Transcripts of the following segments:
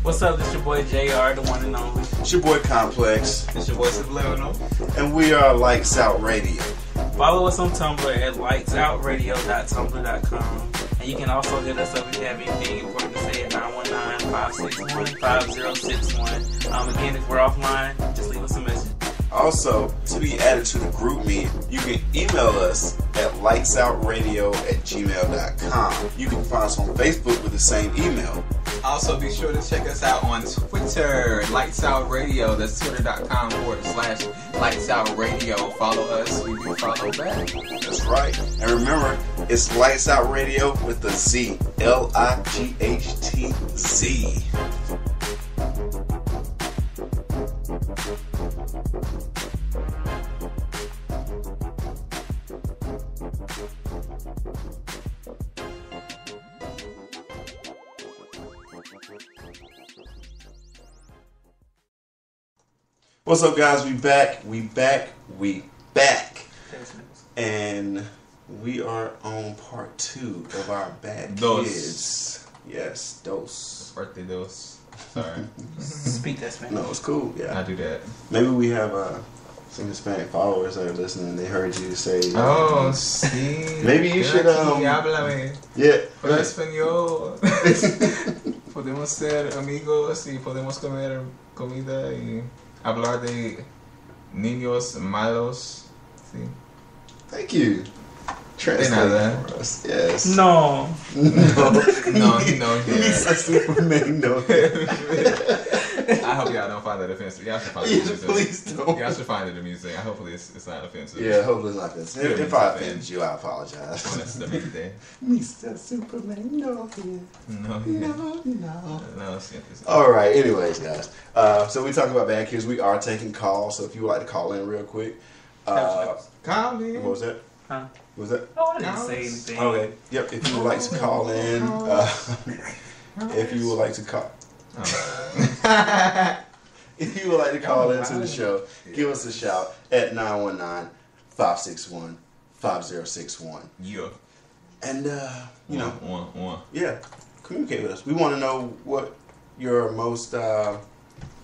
What's up? This your boy JR, the one and only. It's your boy Complex. It's your boy Subliminal. And we are Lights Out Radio. Follow us on Tumblr at LightzOutRadio.tumblr.com. And you can also hit us up if you have anything important to say at 919-561-5061. Again, if we're offline, just leave us a message. Also, to be added to the group me, you can email us at lightsoutradio@gmail.com. You can find us on Facebook with the same email. Also, be sure to check us out on Twitter, Lights Out Radio. That's twitter.com/LightsOutRadio. Follow us. We do follow back. That's right. And remember, it's Lights Out Radio with the Z. LIGHTZ. What's up, guys? We back. And we are on part 2 of our Bad Kids. Yes, dos. Birthday dos. Sorry. Speak that Spanish. No, it's cool. Yeah, I do that. Maybe we have some Hispanic followers that are listening. They heard you say. Oh, sí. Maybe you should. Háblame. Yeah. Habla español. Podemos ser amigos y podemos comer comida y hablar de niños malos. Sí. Thank you. Translate for us. Yes. No. No. He's a Superman. No. I hope y'all don't find that offensive. Y'all should find it amusing. Please don't. Y'all should find it amusing. Hopefully it's not offensive. Yeah, hopefully it's not offensive. If I offended you, I apologize. Honestamente. Mr. Superman, no. No, siempre. All right. Anyways, guys. So we talked about Bad Kids. We are taking calls. So if you would like to call in real quick. Call me. What was that? Huh? What was that? Oh, I didn't say anything. Okay. Yep. If you would like to call in, if you would like to call. If you would like to call into the show, give us a shout at 919-561-5061. Yeah. And you know, yeah, communicate with us. We want to know what your most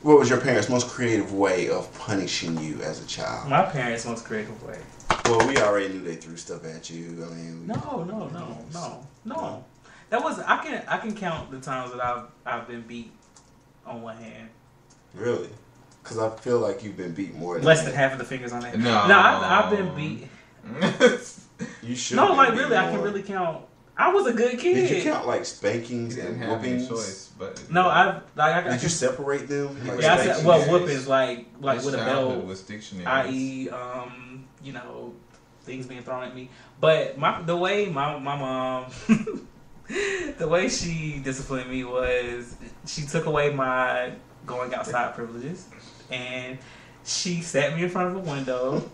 what was your parents' most creative way of punishing you as a child? My parents' most creative way. Well, we already knew they threw stuff at you. I mean, No. That was I can count the times that I've been beat on one hand. Really? Because I feel like you've been beat more than less than half of the fingers on that. No, I've been beat. You should. No, like really, I can really count. I was a good kid. Did you count like spankings and whoopings? Choice, but no, I did you separate them? Like yeah, I said, well, whoopings like with a belt, i.e., you know, things being thrown at me. But the way my mom, the way she disciplined me was she took away my going outside privileges, and she sat me in front of a window.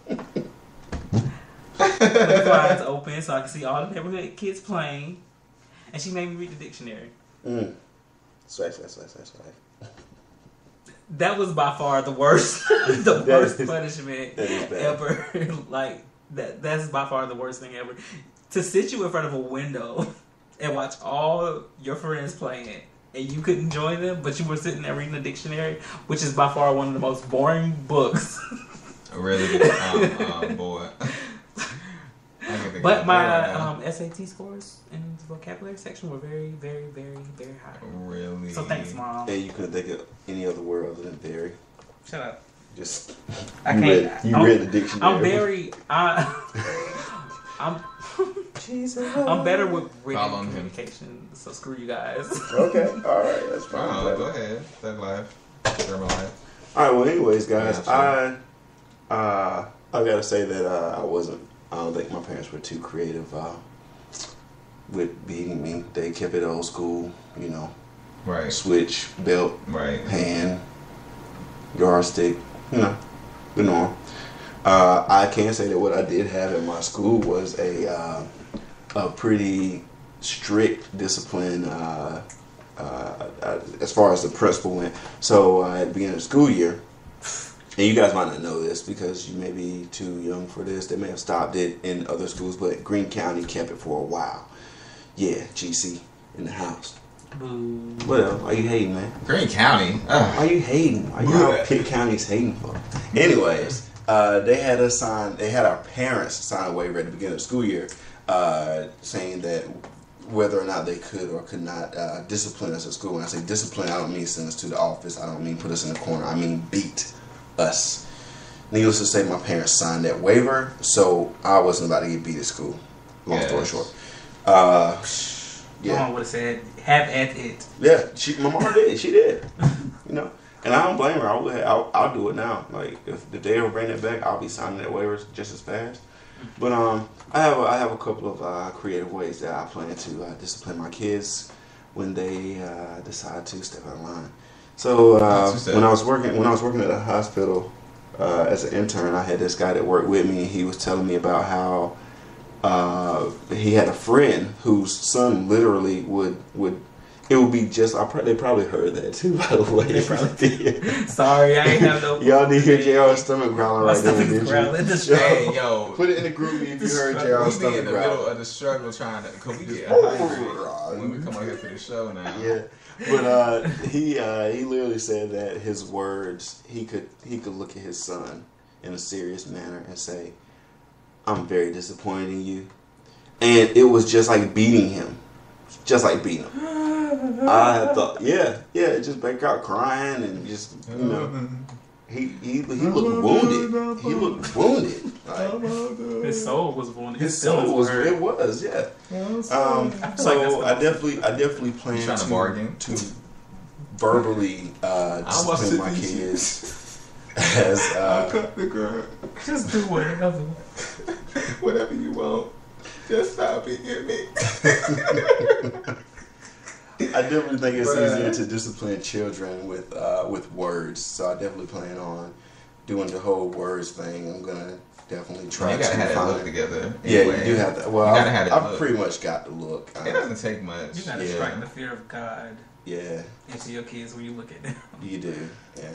With the blinds open so I could see all the neighborhood kids playing, and she made me read the dictionary. Swag. That was by far the worst, worst punishment ever. Like that's by far the worst thing ever. To sit you in front of a window and watch all your friends playing, and you couldn't join them, but you were sitting there reading the dictionary, which is by far one of the most boring books. Really good boy. But my SAT scores in the vocabulary section were very, very, very, very high. Really? So thanks, Mom. Yeah, you couldn't think of any other word other than very. Shut up. Just I can't. read the dictionary. I'm better with written communication. So screw you guys. Okay. All right. That's fine. Go ahead. Thug life. German life. All right. Well, anyways, guys, yeah, I gotta say that I don't think my parents were too creative with beating me. They kept it old school, you know. Right. Switch, belt, right. Hand, yardstick, you know, the norm. I can say that what I did have at my school was a pretty strict discipline as far as the principal went. So at the beginning of the school year, and you guys might not know this because you may be too young for this. They may have stopped it in other schools, but Greene County kept it for a while. Yeah, GC in the house. Boo. Whatever. Why you hating, man? Greene County. Why you hating? Why you out Pitt County's hating for? Anyways, they had us sign. They had our parents sign a waiver at the beginning of the school year, saying that whether or not they could or could not discipline us at school. When I say discipline, I don't mean send us to the office. I don't mean put us in the corner. I mean beat us. Needless to say, my parents signed that waiver, so I wasn't about to get beat at school. Long story short. Yeah. Mom would have said, "Have at it." Yeah, my mom did. She did. You know, and I don't blame her. I'll do it now. Like if they ever bring it back, I'll be signing that waiver just as fast. But I have a couple of creative ways that I plan to discipline my kids when they decide to step out of line. So when I was working at a hospital as an intern, I had this guy that worked with me. He was telling me about how he had a friend whose son literally would it would be just they probably heard that too, by the way. They probably did. Sorry, I ain't have no. Y'all did hear JR's stomach growling right now, didn't you? Hey, yo, put it in the group if you heard JR's stomach growling. We be in the middle of the struggle trying to, cause we get hungry when we come out here for the show now. Yeah, but he literally said that his words, he could look at his son in a serious manner and say, "I'm very disappointed in you," and it was just like beating him, just like beating him. I thought, it just break out crying and just he looked wounded. He looked wounded. Like, his soul was wounded. His soul was hurt. It was, yeah. So I definitely plan to verbally discipline my kids. As I'll cut the girl. Just do whatever. Whatever you want. Just stop hitting me. I definitely think it's easier to discipline children with words. So I definitely plan on doing the whole words thing. I'm gonna definitely try. You gotta have that look together. Anyway. Yeah, you do have that. Well, I've pretty much got the look. It doesn't take much. You gotta strike the fear of God. Yeah. Into your kids when you look at them. You do. Yeah.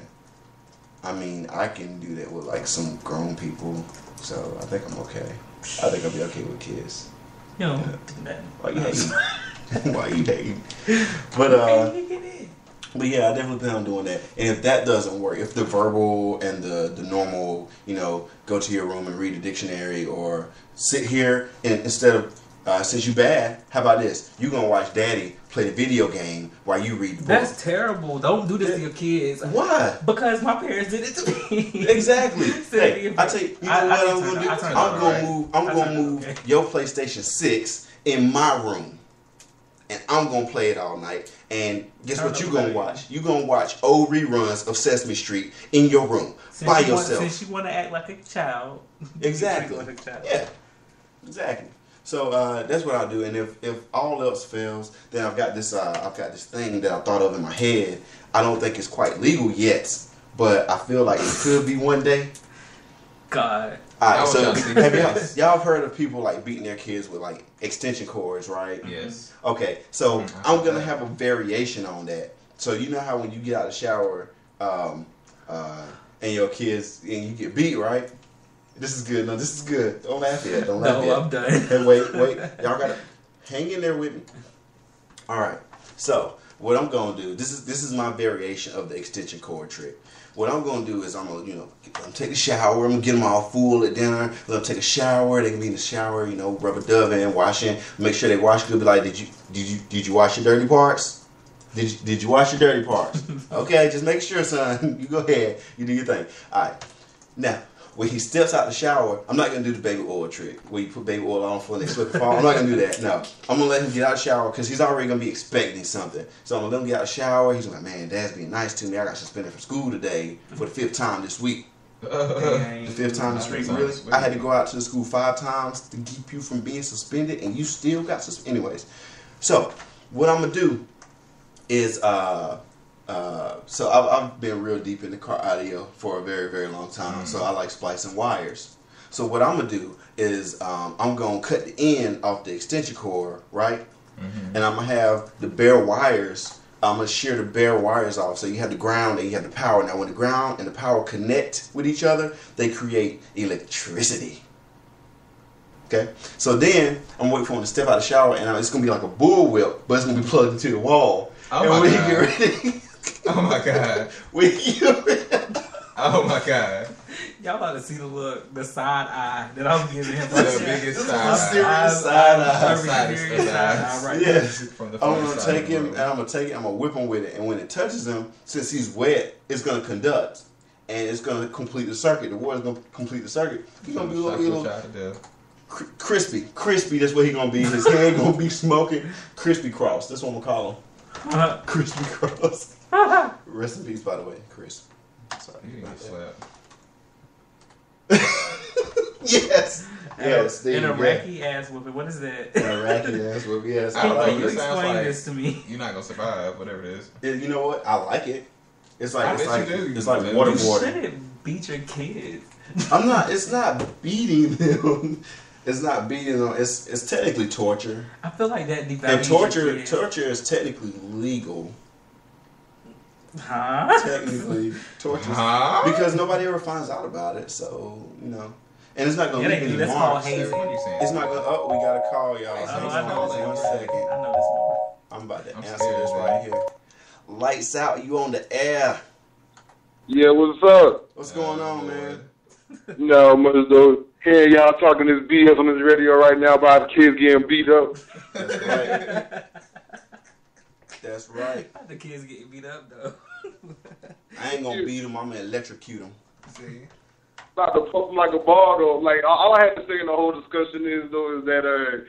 I mean, I can do that with like some grown people, so I think I'm okay. I think I'll be okay with kids. You know, why you hating? Why you hating? But yeah, I definitely plan on doing that. And if that doesn't work, if the verbal and the normal, go to your room and read a dictionary or sit here and instead of since you bad, how about this? You gonna watch Daddy play the video game while you read the book. That's terrible. Don't do this to your kids. Why? Because my parents did it to me. Exactly. Hey, I tell you, what I'm gonna do? I'm gonna move your PlayStation 6 in my room, and I'm gonna play it all night. And guess what you gonna watch? You gonna watch old reruns of Sesame Street in your room by yourself. Since you want to act like a child. Exactly. Yeah. Exactly. So that's what I'll do, and if all else fails, then I've got this thing that I thought of in my head. I don't think it's quite legal yet, but I feel like it could be one day. God. All right, so have y'all heard of people like beating their kids with like extension cords, right? Yes. Okay, so I'm gonna have a variation on that. So you know how when you get out of the shower, and your kids and you get beat, right? This is good. No, this is good. Don't laugh yet. Don't laugh yet. No, I'm done. Hey, wait. Y'all gotta hang in there with me. All right. So what I'm gonna do? This is my variation of the extension cord trick. What I'm gonna do is I'm gonna take a shower. I'm gonna get them all full at dinner. Let them take a shower. They can be in the shower. Rub a dove in, washing. Make sure they wash good. Be like, did you wash your dirty parts? Did you wash your dirty parts? Okay, just make sure, son. You go ahead. You do your thing. All right. Now, when he steps out the shower, I'm not going to do the baby oil trick where you put baby oil on for and they slip and fall. I'm not going to do that. No. I'm going to let him get out of the shower because he's already going to be expecting something. So I'm going to let him get out of the shower. He's like, man, Dad's being nice to me. I got suspended from school today for the 5th time this week. The 5th time this week? Really? I had to go out to the school 5 times to keep you from being suspended and you still got suspended. Anyways. So what I'm going to do is... So I've been real deep in the car audio for a very, very long time. So I like splicing wires. So what I'm gonna do is I'm gonna cut the end off the extension cord, right? Mm-hmm. And I'm gonna have the bare wires. I'm gonna shear the bare wires off. So you have the ground and you have the power. Now when the ground and the power connect with each other, they create electricity. Okay, so then I'm waiting for him to step out of the shower, and it's gonna be like a bullwhip, but it's gonna be plugged into the wall. Oh and my when God. he get ready, Oh my God. when he get ready, Oh my God. Y'all about to see the side eye that I'm giving him. The biggest side I'm eye. serious side eye. Side eye right Yes, From the I'm funny gonna side take of the him room. and I'm gonna whip him with it, and when it touches him, since he's wet, it's gonna conduct, and it's gonna complete the circuit. The water's gonna complete the circuit. He's gonna be a little crispy. That's what he's gonna be. His hand gonna be smoking. Crispy Cross. That's what I'm gonna call him. Crispy Cross. Rest in peace, by the way, Chris. Sorry. You need to slap. Yes. Yes. An Iraqi ass whooping. What is that? An Iraqi ass whooping. Yes. I don't know. Can you It sounds explain like this to me? you're not gonna survive, whatever it is. You know what? I like it. It's like I it's bet like you do. it's like You You waterboarding. shouldn't beat your kids. I'm not. It's not beating them. It's not beating them. It's technically torture. I feel like that devalues And your kids. torture is technically legal. Huh? Technically, torture Huh? because nobody ever finds out about it. So and it's not gonna It leave ain't- any that's marks. called hazing. What are you saying? It's not gonna. Oh, we got a call, y'all. I Hold know on this one number. second. I know this number. I'm about to I'm answer scared, this man. right here. Lights out. You on the air? Yeah, what's up? What's going on, man? No, mother though. Hearing y'all talking this BS on this radio right now about the kids getting beat up. That's right. That's right. The kids getting beat up though. I ain't gonna beat him. I'm gonna electrocute him. See? About to poke them like a ball though. Like all I had to say in the whole discussion is that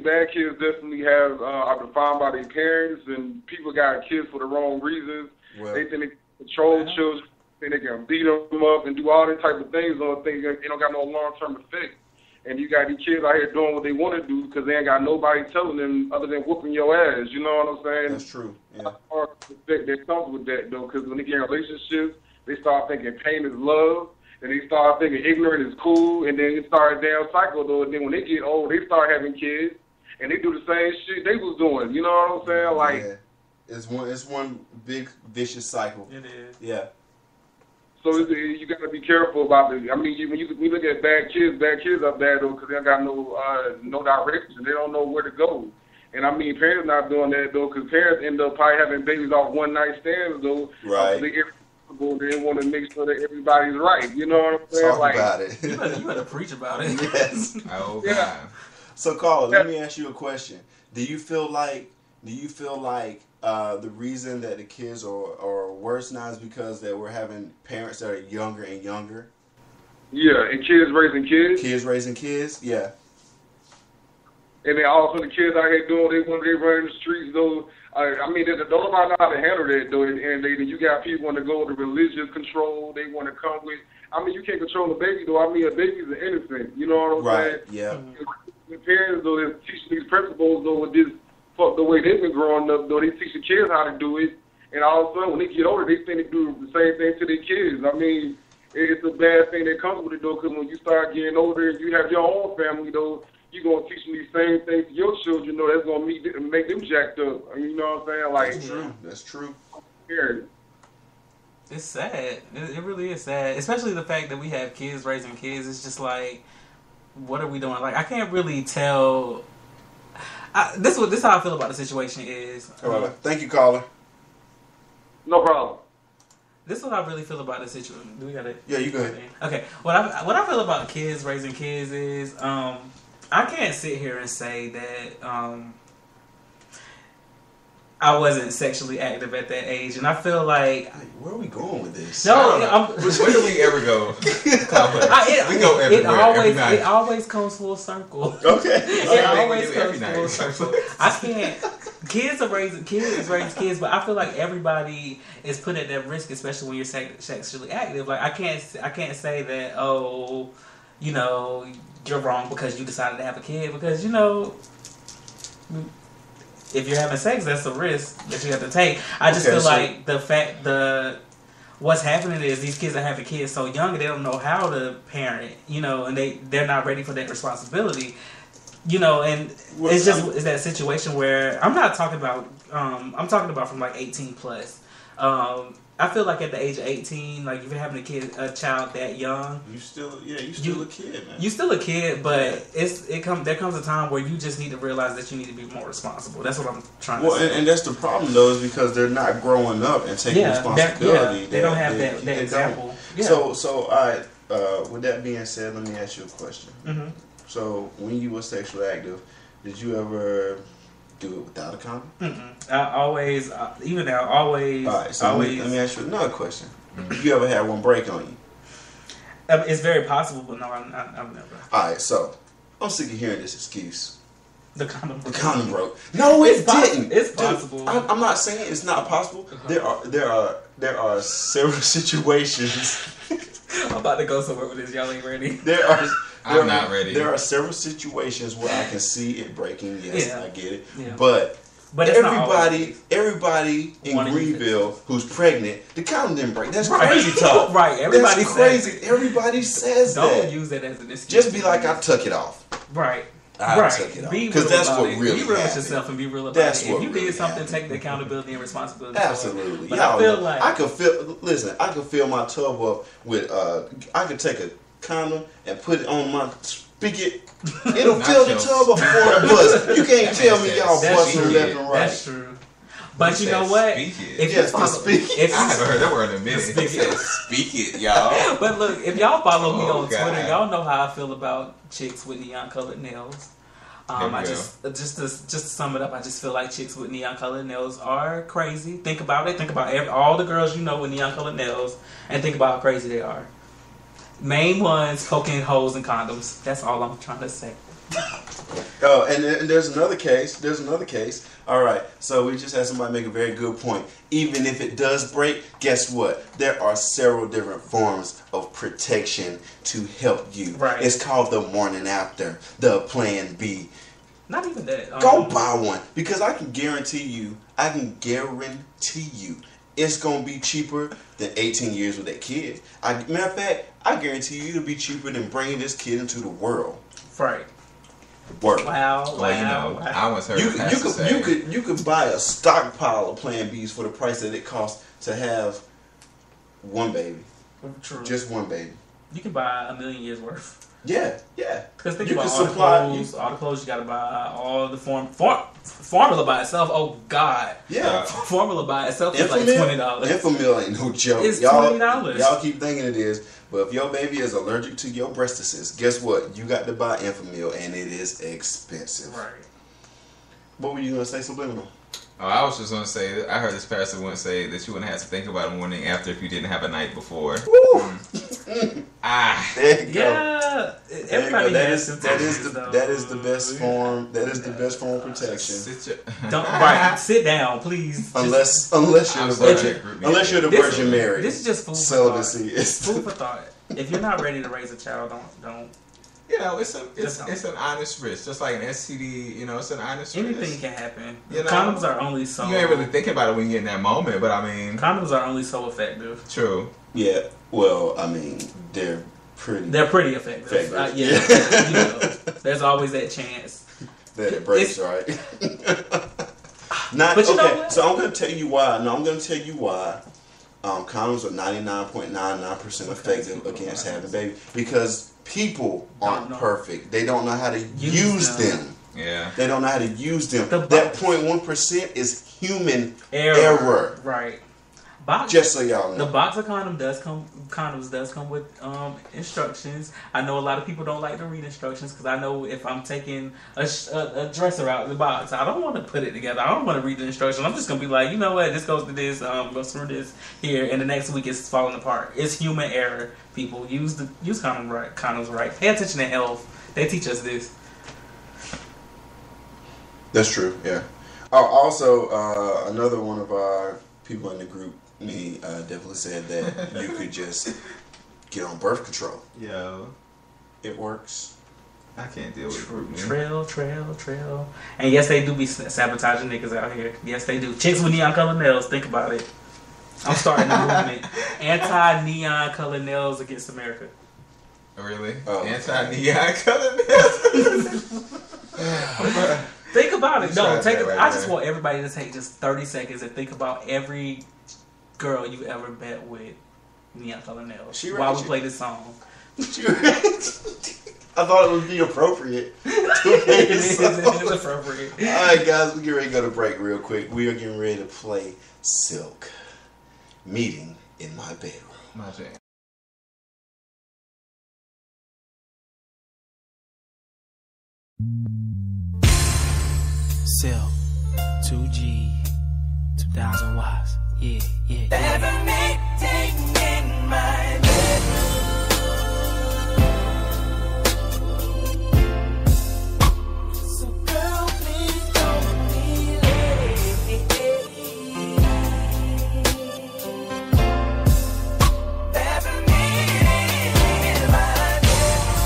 bad kids definitely are defined by their parents, and people got kids for the wrong reasons. Well, They think they can control children, think they can beat them up and do all these type of things on things that they don't got no long-term effect. And you got these kids out here doing what they want to do because they ain't got nobody telling them other than whooping your ass. You know what I'm saying? that's true. Yeah. That comes with that though, because when they get in relationships, they start thinking pain is love, and they start thinking ignorant is cool, and then it starts a damn cycle though. And then when they get old, they start having kids, and they do the same shit they was doing. You know what I'm saying? Like, yeah. It's one big vicious cycle. It is. Yeah. so you got to be careful about it. I mean, when you look at bad kids are bad though, because they don't got no direction. They don't know where to go. And I mean, parents not doing that though, because parents end up probably having babies off one night stands though. Right. They want to make sure that everybody's right. You know what I'm saying? Talk like, about it. You better preach about it. Yes. Oh, God. Yeah. So, Carla, let me ask you a question. Do you feel like the reason that the kids are worse now is because that we're having parents that are younger and younger? Yeah, and kids raising kids. Kids raising kids? Yeah. And then also the kids out here doing they run in the streets though. I mean, don't nobody know how to handle that though. And you got people want to go to religious control. They want to come with. I mean, you can't control a baby though. I mean, a baby's an innocent. You know what I'm saying? Yeah. The parents though, they're teaching these principles though with this the way they've been growing up though. They teach the kids how to do it, and all of a sudden when they get older, they think they do the same thing to their kids. I mean, it's a bad thing that comes with it though, because when you start getting older and you have your own family though, you're going to teach them these same things to your children, though, that's going to make them jacked up. You know what I'm saying? Like, That's true. That's true. Scared. It's sad. It really is sad. Especially the fact that we have kids raising kids. It's just like, what are we doing? Like, I can't really tell. This is how I feel about the situation is. Thank you, caller. No problem. This is what I really feel about the situation. Do we got it? Yeah, you go ahead. Okay. What I feel about kids raising kids is, I can't sit here and say that I wasn't sexually active at that age, and I feel like Where are we going with this? Where do we ever go? We go everywhere. Every night. It always comes full circle. Okay. It always we do every comes full night. circle. I can't. Kids raise kids, but I feel like everybody is put at that risk, especially when you're sexually active. Like I can't say that you're wrong because you decided to have a kid, because if you're having sex, that's a risk that you have to take. I just feel like what's happening is these kids are having kids so young and they don't know how to parent, and they're not ready for that responsibility. And it's that situation where I'm not talking about. I'm talking about from like 18 plus. I I feel like at the age of 18, like if you're having a child that young, you still a kid, man. You still a kid, but there comes a time where you just need to realize that you need to be more responsible. That's what I'm trying to say. Well, and that's the problem though, is because they're not growing up and taking responsibility. They don't have that example. Yeah. So all right. With that being said, let me ask you a question. Mm-hmm. So, when you were sexually active, did you ever do it without a condom? Mm-mm. I always, even now, always. All right, so always. Let me ask you another question. You ever had one break on you? It's very possible, but no, I've never. All right, so I'm sick of hearing this excuse. The condom broke. The condom broke. No, it didn't. It's possible. Dude, I'm not saying it's not possible. Uh-huh. There are several situations. I'm about to go somewhere with this. Y'all ain't ready. I'm not ready. There are several situations where I can see it breaking. Yes, I get it. Yeah. But everybody in Greenville who's pregnant, the condom didn't break. That's crazy talk. Right. Everybody That's crazy. Everybody says that. Don't use that as an excuse. Just be like, I took it off. Right. I took it off. Because that's what really Be real with yourself and be real about it. If you did something, take the accountability and responsibility. Absolutely. But I feel like I could fill my tub up with I could take a condom and put it on my spigot. It'll fill the tub up before it busts. You can't tell me y'all busting left and right. That's true. But you know what? I haven't heard that word in a minute. Speak it, y'all. But look, if y'all follow me on Twitter, y'all know how I feel about chicks with neon colored nails. Just to sum it up, I just feel like chicks with neon colored nails are crazy. Think about it. Think about all the girls you know with neon colored nails, and think about how crazy they are. Main ones poking holes in condoms. That's all I'm trying to say. Oh, and there's another case. All right, so we just had somebody make a very good point. Even if it does break, guess what? There are several different forms of protection to help you. Right. It's called the morning after, the plan B. Not even that. Go buy one, because I can guarantee you, it's going to be cheaper than 18 years with that kid. Matter of fact, I guarantee you it'll be cheaper than bringing this kid into the world. Right. Work. Wow. I once heard you could buy a stockpile of Plan Bs for the price that it costs to have one baby. True. Just one baby. You can buy a million years worth. Yeah. Because think about all the clothes you gotta buy, all the formula by itself. Oh God. Yeah. Formula by itself is like $20. Enfamil ain't no joke. It's $20. Y'all keep thinking it is, but if your baby is allergic to your breastises, guess what? You got to buy Enfamil, and it is expensive. Right. What were you gonna say, Subliminal? Oh, I was just going to say, I heard this pastor once say that you wouldn't have to think about the morning after if you didn't have a night before. There you go. Yeah. Everybody has that is the best form. That is the best form of protection. Sit down, please. Unless you're the Virgin Mary. This is just food celibacy. For thought. Food for thought. If you're not ready to raise a child, don't. You know, it's an honest risk, just like an STD. You know, it's an honest risk. Anything can happen. You know, condoms are only so. You ain't really thinking about it when you're in that moment, but I mean, condoms are only so effective. True. Yeah. Well, I mean, they're pretty effective. You know, there's always that chance that it breaks, right? But you know what? So I'm going to tell you why. Condoms are 99.99% effective against having a baby, because people aren't perfect. They don't know how to use them. Yeah. They don't know how to use them. That 0.1% is human error. Right. Just so y'all know. The box of condoms does come with instructions. I know a lot of people don't like to read instructions, because I know if I'm taking a dresser out of the box, I don't want to put it together. I don't want to read the instructions. I'm just going to be like, you know what, this goes to this, goes through this here, and the next week it's falling apart. It's human error, people. Use condoms right. Pay attention to health. They teach us this. That's true, yeah. Also, another one of our people in the group, me, definitely said that you could just get on birth control. Yo. It works. I can't deal with it. Trail. And yes, they do be sabotaging niggas out here. Yes, they do. Chicks with neon colored nails, think about it. I'm starting a movement. Anti-neon colored nails against America. Really? Oh. Anti-neon colored nails? Think about it. I just want everybody to take just 30 seconds and think about every girl you ever bet with neon color nails She while we ratchet. play this song. I thought it would be appropriate to play this song. It is appropriate. Alright guys, we get ready to go to break real quick. We are getting ready to play Silk. Meeting in my bedroom. My jam. Silk, 2G, 2000 watts. Yeah, yeah, yeah. Ever meeting in my bedroom. So girl, please don't be late. Ever meeting in my bedroom.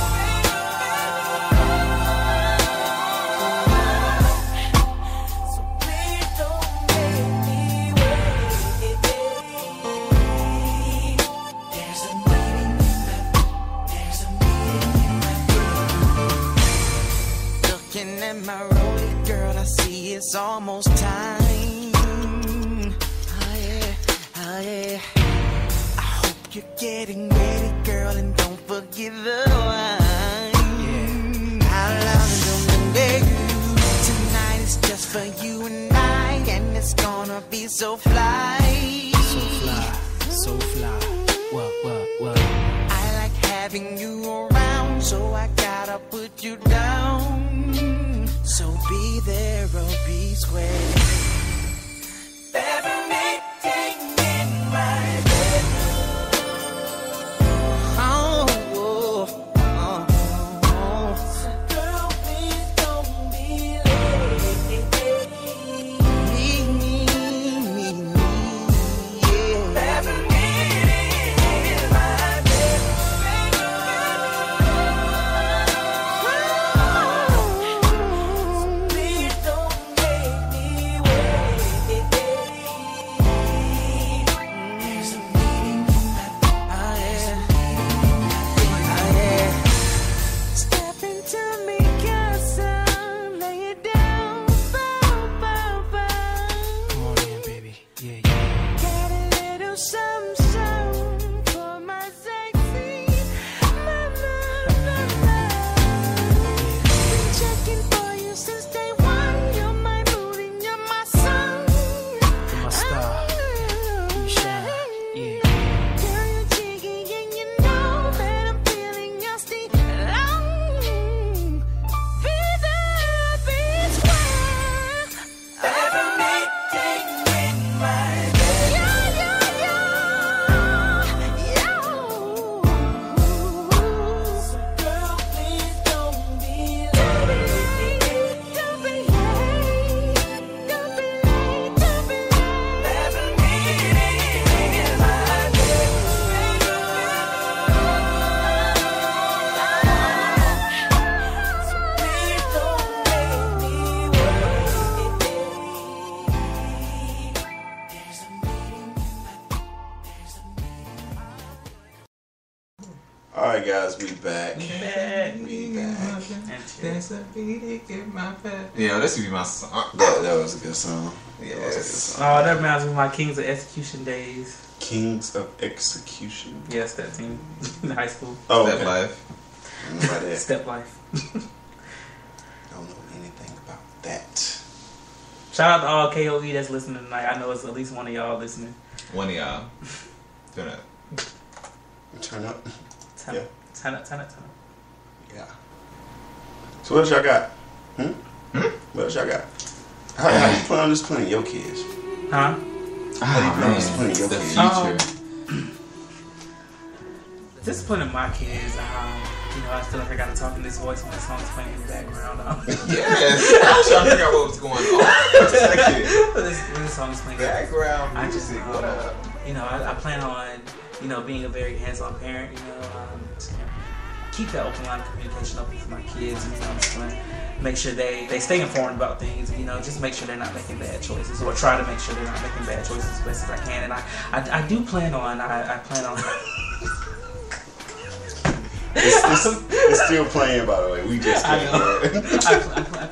So please don't make me wait. There's a meeting in my bedroom. Looking at my rollie, girl, I see it's almost time. Oh yeah, oh yeah. I hope you're getting ready, girl, and don't forget the wine. How long is it tonight is just for you and I, and it's gonna be so fly. So fly, so fly. What? I like having you around, so I gotta put you down. So be there or be square. Ever meeting in my bedroom. So girl, please don't be late. Me, yeah. Ever meeting in my bedroom. Please don't make me wait. There's a meeting in my Step into me, casa, lay it down, bow. Come on in, baby. Yeah, yeah. Get a little something for my sexy mama. Been checking for you since day one. You're my mood and you're my sun. You're my star. You shine. Yeah. Girl, you're jiggy and you know that I'm feeling your steam long. Be there, be square. Ever meeting in my So girl, please don't be late. Don't be late. Ever meeting in my So please don't make me wait. There's a meeting Alright guys, we back. There's a beating in my bed. Yeah, this would be my song. That was a good song. Yes. Oh, that reminds me of my Kings of Execution days. Kings of Execution. Yes, that team in high school. Oh, Step okay. life. I don't know about that. Step Life. Don't know anything about that. Shout out to all KOE that's listening tonight. I know it's at least one of y'all listening. One of y'all. Turn up. Turn up. Turn up. Yeah. So what else y'all got? What else y'all got? How you plan on disciplining your kids? Huh? How do you plan on disciplining your The kids? future. Disciplining my kids, I feel like I gotta talk in this voice when the song's playing in the background. Yes. I was trying to figure out what was going on for a second. When this song's playing. Background I just, music. What up? I plan on, being a very hands-on parent, keep that open line of communication open for my kids, just gonna make sure they stay informed about things, just make sure they're not making bad choices, or try to make sure they're not making bad choices as best as I can. And I do plan on, I plan on It's still playing, by the way. We just I can't hear it.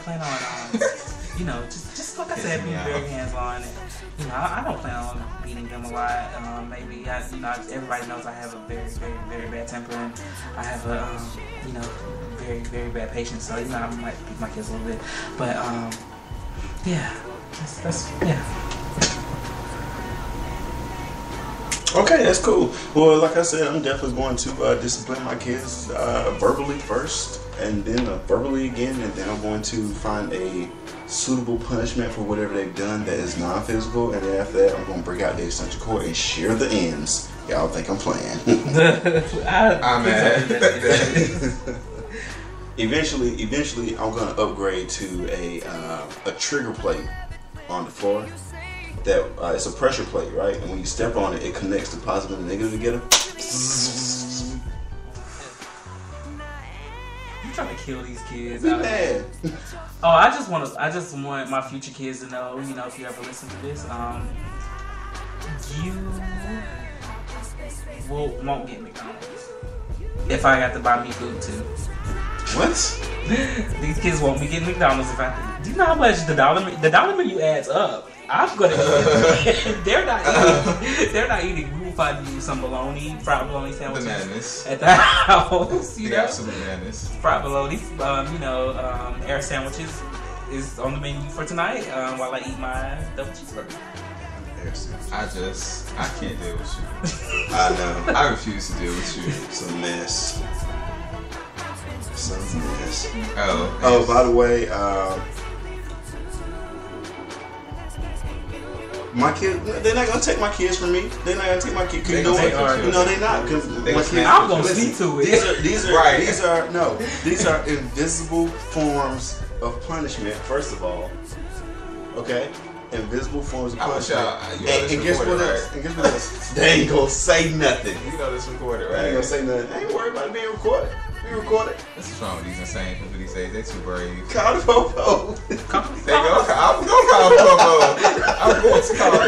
plan on, just just like I said, being very hands-on. And, you know, I don't plan on beating them a lot. Maybe everybody knows I have a very, very, very bad temper, and I have a very, very bad patience. So you know, I might beat my kids a little bit, but yeah, that's yeah. Okay, that's cool. Well, like I said, I'm definitely going to discipline my kids verbally first, and then verbally again, and then I'm going to find a suitable punishment for whatever they've done that is non-physical, and then after that, I'm going to break out the extension cord and shear the ends. Y'all think I'm playing? I'm mad. Eventually, I'm going to upgrade to a trigger plate on the floor. That it's a pressure plate, right? And when you step on it, it connects the positive and negative together. You trying to kill these kids? Be mad. Oh, I just want my future kids to know, you know, if you ever listen to this, you won't get McDonald's if I got to buy me food too. What? These kids won't be getting McDonald's if I. Do you know how much the dollar menu adds up? I'm gonna eat. They're not eating. We will find you some fried bologna sandwiches. Bananas. At the house. You know? Absolute madness. Fried bologna, air sandwiches is on the menu for tonight. While I eat my double cheeseburger. I can't deal with you. I know. I refuse to deal with you. It's a mess. Oh, by the way, my kids, they're not gonna take my kids from me. They're not gonna take my kids. No, they're not. Because I'm gonna see to it. These are invisible forms of punishment. First of all, okay, invisible forms of punishment. And guess what else? And guess what else? They ain't gonna say nothing. You know this recorded, right? They ain't gonna say nothing. I ain't worried about it being recorded. We recorded. What's wrong with these insane people these days? They too brave. Call the Popo. There you go. I'm gonna call the Popo. I'm going to call them.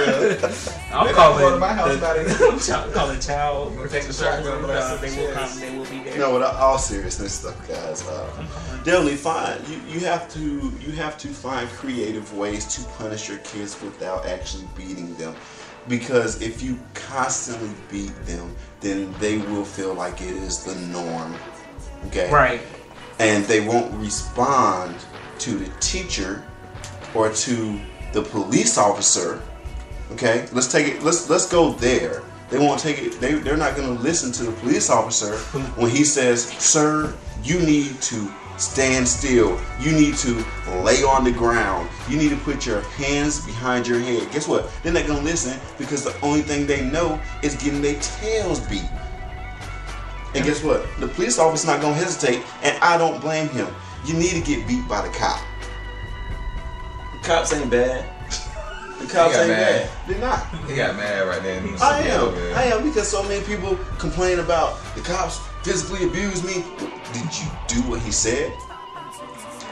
I'm calling my house about it. I'm calling child protection services. They will be there. No, with all seriousness though, guys, definitely find you have to find creative ways to punish your kids without actually beating them. Because if you constantly beat them, then they will feel like it is the norm. Okay? Right. And they won't respond to the teacher or to the police officer. Okay? Let's take it, let's go there. They won't take it, they're not gonna listen to the police officer when he says, "Sir, you need to stand still. You need to lay on the ground. You need to put your hands behind your head." Guess what? They're not going to listen because the only thing they know is getting their tails beat. And guess what? The police officer's not going to hesitate, and I don't blame him. You need to get beat by the cop. The cops ain't bad. The cops ain't bad. They're not. He got mad right then. I am because so many people complain about the cops physically abused me. Did you do what he said?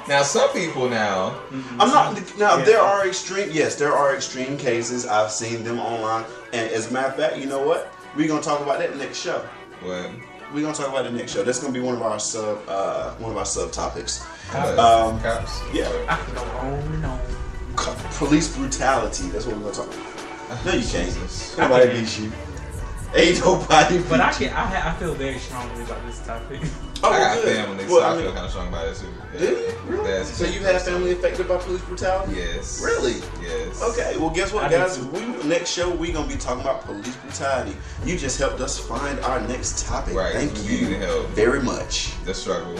Now some people now. I'm not. Now there are extreme. Yes, there are extreme cases. I've seen them online. And as a matter of fact, you know what? We're gonna talk about that next show. What? We're gonna talk about it next show. That's gonna be one of our subtopics. Cops. Yeah. I can go on and on. Police brutality. That's what we're gonna talk about. No, you can't. Jesus. Nobody beats you. Ain't nobody beat But I you. feel very strongly about this topic. Oh, I got good. family, Well, so I feel kind of strong about it too. Do you? Really? So you have family affected by police brutality? Yes. Really? Yes. Okay, well guess what, I do guys? too. Next show we're gonna be talking about police brutality. You just helped us find our next topic. Right. Thank We you need help. very much. The struggle.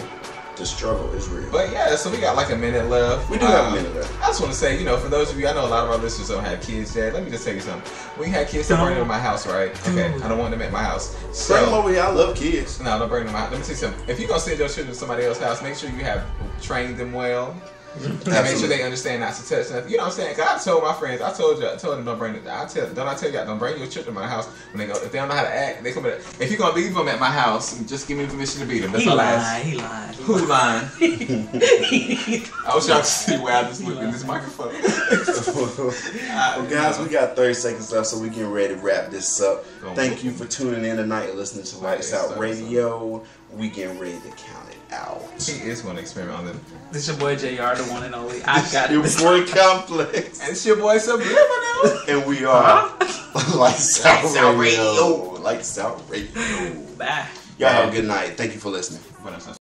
The struggle is real. But yeah, so we got like a minute left. We do have a minute left. I just want to say, for those of you, I know a lot of our listeners don't have kids yet. Let me just tell you something. We had kids that bring them to my house, right? Okay, I don't want them at my house. So, Bring them over here. I love kids. no, don't bring them out. Let me tell you something. If you're gonna send your children to somebody else's house, make sure you have trained them well. And make sure they understand not to touch nothing. You know what I'm saying? 'Cause I told my friends, I told them don't bring it. Don't I tell y'all don't bring your children to my house when they go. If they don't know how to act, they come. If you're gonna leave them at my house, just give me permission to beat them. That's all I ask. He lied. Who lying? I wish y'all could see where I just look in this microphone. Well, guys, we got 30 seconds left, so we're getting ready to wrap this up. Thank you for tuning in tonight and listening to Lights Out Radio. we getting ready to count it out. He is going to experiment on them. This your boy JR, the one and only. I got Your it. boy Complex. And it's your boy Subliminal. And we are Lights Out Lights Out Radio. Radio. Lights Out Radio. Bye. Y'all have a good night. Thank you for listening. What else?